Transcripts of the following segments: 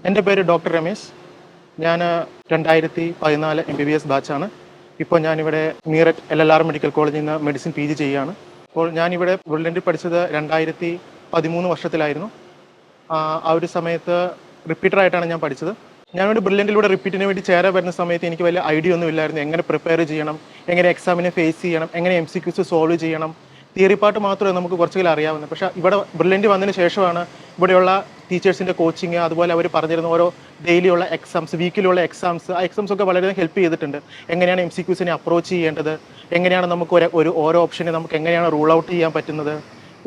എൻ്റെ പേര് ഡോക്ടർ രമേശ്. ഞാൻ 2014 MBBS ബാച്ചാണ്. ഇപ്പോൾ ഞാനിവിടെ മീററ്റ് LLR മെഡിക്കൽ കോളേജിൽ നിന്ന് മെഡിസിൻ PG ചെയ്യുകയാണ്. അപ്പോൾ ഞാനിവിടെ ബ്രില്യൻറ്റിൽ പഠിച്ചത് 2013 വർഷത്തിലായിരുന്നു. ആ ഒരു സമയത്ത് റിപ്പീറ്ററായിട്ടാണ് ഞാൻ പഠിച്ചത്. ഞാനിവിടെ ബ്രില്യൻറ്റിലൂടെ റിപ്പീറ്റിന് വേണ്ടി ചേരാൻ വരുന്ന സമയത്ത് എനിക്ക് വലിയ ഐഡിയ ഒന്നും ഇല്ലായിരുന്നു. എങ്ങനെ പ്രിപ്പയർ ചെയ്യണം, എങ്ങനെ എക്സാമിനെ ഫേസ് ചെയ്യണം, എങ്ങനെ MCQs സോൾവ് ചെയ്യണം. തിയറി പാർട്ട് മാത്രമേ നമുക്ക് കുറച്ചെങ്കിലും അറിയാവുന്നത്. പക്ഷേ ഇവിടെ ബ്രില്യൻറ്റ് വന്നതിന് ശേഷമാണ് ഇവിടെയുള്ള ടീച്ചേഴ്സിൻ്റെ കോച്ചിങ്, അതുപോലെ അവർ പറഞ്ഞിരുന്ന ഓരോ ഡെയിലിയുള്ള എക്സാംസ്, വീക്കിലുള്ള എക്സാംസ്, ആ എക്സാംസ് ഒക്കെ വളരെയധികം ഹെൽപ്പ് ചെയ്തിട്ടുണ്ട്. എങ്ങനെയാണ് MCQസിനെ അപ്രോച്ച് ചെയ്യേണ്ടത്, എങ്ങനെയാണ് നമുക്ക് ഓരോ ഓപ്ഷനെ നമുക്ക് എങ്ങനെയാണ് റൂൾ ഔട്ട് ചെയ്യാൻ പറ്റുന്നത്,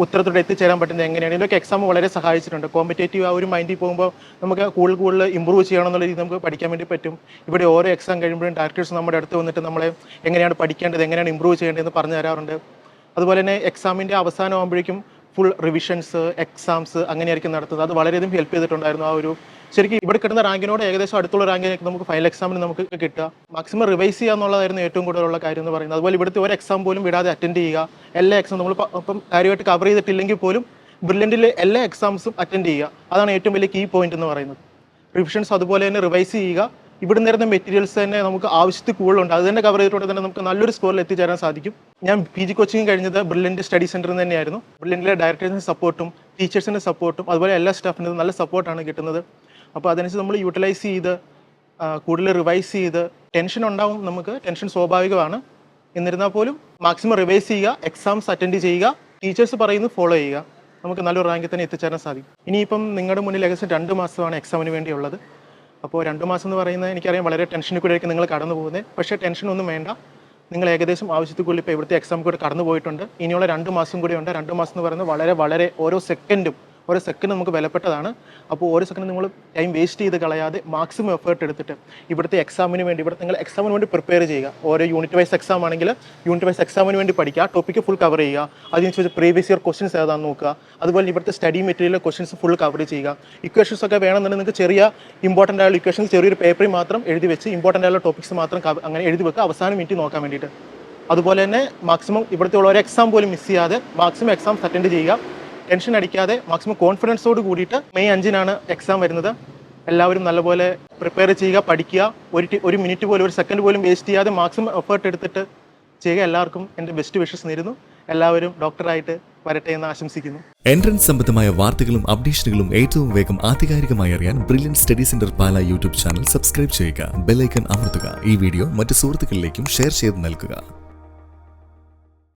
ഉത്തരത്തോടെ എത്തിച്ചേരാൻ പറ്റുന്നത് എങ്ങനെയാണ്, ഇതിലൊക്കെ എക്സാം വളരെ സഹായിച്ചിട്ടുണ്ട്. കോമ്പറ്റേറ്റീവ് ആ ഒരു മൈൻഡിൽ പോകുമ്പോൾ നമുക്ക് കൂടുതൽ ഇമ്പ്രൂവ് ചെയ്യണം എന്നുള്ള രീതി നമുക്ക് പഠിക്കാൻ വേണ്ടി പറ്റും. ഇവിടെ ഓരോ എക്സാം കഴിയുമ്പോഴും ഡയറക്ടേഴ്സ് നമ്മുടെ അടുത്ത് വന്നിട്ട് നമ്മളെ എങ്ങനെയാണ് പഠിക്കേണ്ടത്, എങ്ങനെയാണ് ഇമ്പ്രൂവ് ചെയ്യേണ്ടതെന്ന് പറഞ്ഞു തരാറുണ്ട്. അതുപോലെ തന്നെ എക്സാമിൻ്റെ അവസാനമാകുമ്പോഴേക്കും ഫുൾ റിവിഷൻസ്, എക്സാംസ് അങ്ങനെയായിരിക്കും നടത്തുന്നത്. അത് വളരെയധികം ഹെൽപ്പ് ചെയ്തിട്ടുണ്ടായിരുന്നു. ആ ഒരു ശരിക്കും ഇവിടെ കിട്ടുന്ന റാങ്കിനോട് ഏകദേശം അടുത്തുള്ള റാങ്കിലേക്ക് നമുക്ക് ഫൈനൽ എക്സാമിന് നമുക്ക് കിട്ടുക. മാക്സിമം റിവൈസ് ചെയ്യുക എന്നുള്ളതായിരുന്നു ഏറ്റവും കൂടുതലുള്ള കാര്യം എന്ന് പറയുന്നത്. അതുപോലെ ഇവിടുത്തെ ഒരു എക്സാം പോലും വിടാതെ അറ്റൻഡ് ചെയ്യുക. എല്ലാ എക്സാം നമ്മൾ ഇപ്പം കാര്യമായിട്ട് കവർ ചെയ്തിട്ടില്ലെങ്കിൽ പോലും ബ്രില്യൻറ്റിലെ എല്ലാ എക്സാംസും അറ്റൻഡ് ചെയ്യുക. അതാണ് ഏറ്റവും വലിയ കീ പോയിന്റ് എന്ന് പറയുന്നത്. റിവിഷൻസ് അതുപോലെ തന്നെ റിവൈസ് ചെയ്യുക. ഇവിടെ നിരുന്ന മെറ്റീരിയൽസ് തന്നെ നമുക്ക് ആവശ്യത്തിൽ കൂടുതലുണ്ട്. അത് തന്നെ കവർ ചെയ്തിട്ടുണ്ടെങ്കിൽ തന്നെ നമുക്ക് നല്ലൊരു സ്കോറിൽ എത്തിച്ചേരാൻ സാധിക്കും. ഞാൻ PG കോച്ചിങ് കഴിഞ്ഞത് ബ്രില്യൻറ്റ് സ്റ്റഡി സെൻറ്ററിൽ നിന്ന് തന്നെയായിരുന്നു. ബ്രില്യൻറ്റിലെ ഡയറക്ടേഴ്സിൻ്റെ സപ്പോർട്ടും ടീച്ചേഴ്സിൻ്റെ സപ്പോർട്ടും അതുപോലെ എല്ലാ സ്റ്റാഫിനും നല്ല സപ്പോർട്ടാണ് കിട്ടുന്നത്. അപ്പോൾ അതനുസരിച്ച് നമ്മൾ യൂട്ടിലൈസ് ചെയ്ത് കൂടുതൽ റിവൈസ് ചെയ്ത് ടെൻഷൻ ഉണ്ടാവും, നമുക്ക് ടെൻഷൻ സ്വാഭാവികമാണ്. എന്നിരുന്നാൽ പോലും മാക്സിമം റിവൈസ് ചെയ്യുക, എക്സാംസ് അറ്റൻഡ് ചെയ്യുക, ടീച്ചേഴ്സ് പറയുന്നത് ഫോളോ ചെയ്യുക, നമുക്ക് നല്ലൊരു റാങ്കിൽ തന്നെ എത്തിച്ചേരാൻ സാധിക്കും. ഇനിയിപ്പം നിങ്ങളുടെ മുന്നിൽ ഏകദേശം 2 മാസമാണ് എക്സാമിന് വേണ്ടിയുള്ളത്. അപ്പോൾ 2 മാസം എന്ന് പറയുന്നത് എനിക്കറിയാം വളരെ ടെൻഷനിൽ കൂടെ ആയിരിക്കും നിങ്ങൾ കടന്നു പോകുന്നത്. പക്ഷേ ടെൻഷനൊന്നും വേണ്ട. നിങ്ങൾ ഏകദേശം ആവശ്യത്തിൽ കൂടുതൽ ഇപ്പോൾ ഇവിടുത്തെ എക്സാം കൂടെ കടന്നു പോയിട്ടുണ്ട്. ഇനിയുള്ള 2 മാസം കൂടി ഉണ്ട്. 2 മാസം എന്ന് പറയുന്നത് വളരെ ഓരോ സെക്കൻഡ് നമുക്ക് വിലപ്പെട്ടതാണ്. അപ്പോൾ ഓരോ സെക്കൻഡ് നിങ്ങൾ ടൈം വേസ്റ്റ് ചെയ്ത് കളയാതെ മാക്സിമം എഫേർട്ട് എടുത്തിട്ട് ഇവിടുത്തെ എക്സാമിന് വേണ്ടി നിങ്ങൾ എക്സാമിന് വേണ്ടി പ്രിപ്പയർ ചെയ്യുക. ഓരോ യൂണിറ്റ് വൈസ് എക്സാം ആണെങ്കിൽ യൂണിറ്റ് വൈസ് എക്സാമിന് വേണ്ടി പഠിക്കുക. ആ ടോപ്പിക്ക് ഫുൾ കവർ ചെയ്യുക. അതിനനുസരിച്ച് പ്രീവിയസ് ഇയർ ക്വസ്റ്റൻസ് ഏതാണെന്ന് നോക്കുക. അതുപോലെ ഇവിടുത്തെ study material questions full cover ചെയ്യുക. ഇക്വേഷൻസ് ഒക്കെ വേണമെന്നുണ്ടെങ്കിൽ നിങ്ങൾക്ക് ചെറിയ ഇമ്പോർട്ടൻ്റ് ആയുള്ള ഇക്വേഷൻസ് ചെറിയൊരു പേപ്പറിൽ മാത്രം എഴുതി വെച്ച് ഇമ്പോർട്ടൻ്റ് ആയുള്ള ടോപ്പിക്സ് മാത്രം അങ്ങനെ എഴുതി വെക്കുക അവസാനം മിനിറ്റ് നോക്കാൻ വേണ്ടിയിട്ട്. അതുപോലെ തന്നെ മാക്സിമം ഇവിടുത്തെ ഉള്ള ഒരു എക്സാം പോലും മിസ് ചെയ്യാതെ മാക്സിമം എക്സാംസ് അറ്റൻഡ് ചെയ്യുക. ടെൻഷൻ അടിക്കാതെ മാക്സിമം കോൺഫിഡൻസോട് കൂടിയിട്ട് May 5-നാണ് എക്സാം വരുന്നത്. എല്ലാവരും നല്ലപോലെ പ്രിപ്പയർ ചെയ്യുക, പഠിക്കുക. ഒരു മിനിറ്റ് പോലും ഒരു സെക്കൻഡ് പോലും വേസ്റ്റ് ചെയ്യാതെ മാക്സിമം എഫേർട്ട് എടുത്തിട്ട് ചെയ്യുക. എല്ലാവർക്കും എൻ്റെ ബെസ്റ്റ് വിഷസ് നേരുന്നു. എല്ലാവരും ഡോക്ടറായിട്ട് വരട്ടെ എന്ന് ആശംസിക്കുന്നു. എൻട്രൻസ് സംബന്ധമായ വാർത്തകളും അപ്ഡേഷനുകളും ഏറ്റവും വേഗം ആധികാരികമായി അറിയാൻ ബ്രില്യൻറ്റ് സ്റ്റഡി സെന്റർ പാല യൂട്യൂബ് ചാനൽ സബ്സ്ക്രൈബ് ചെയ്യുക. ബെൽ ഐക്കൺ അമർത്തുക. ഈ വീഡിയോ മറ്റ് സുഹൃത്തുക്കളിലേക്കും ഷെയർ ചെയ്ത് നൽകുക.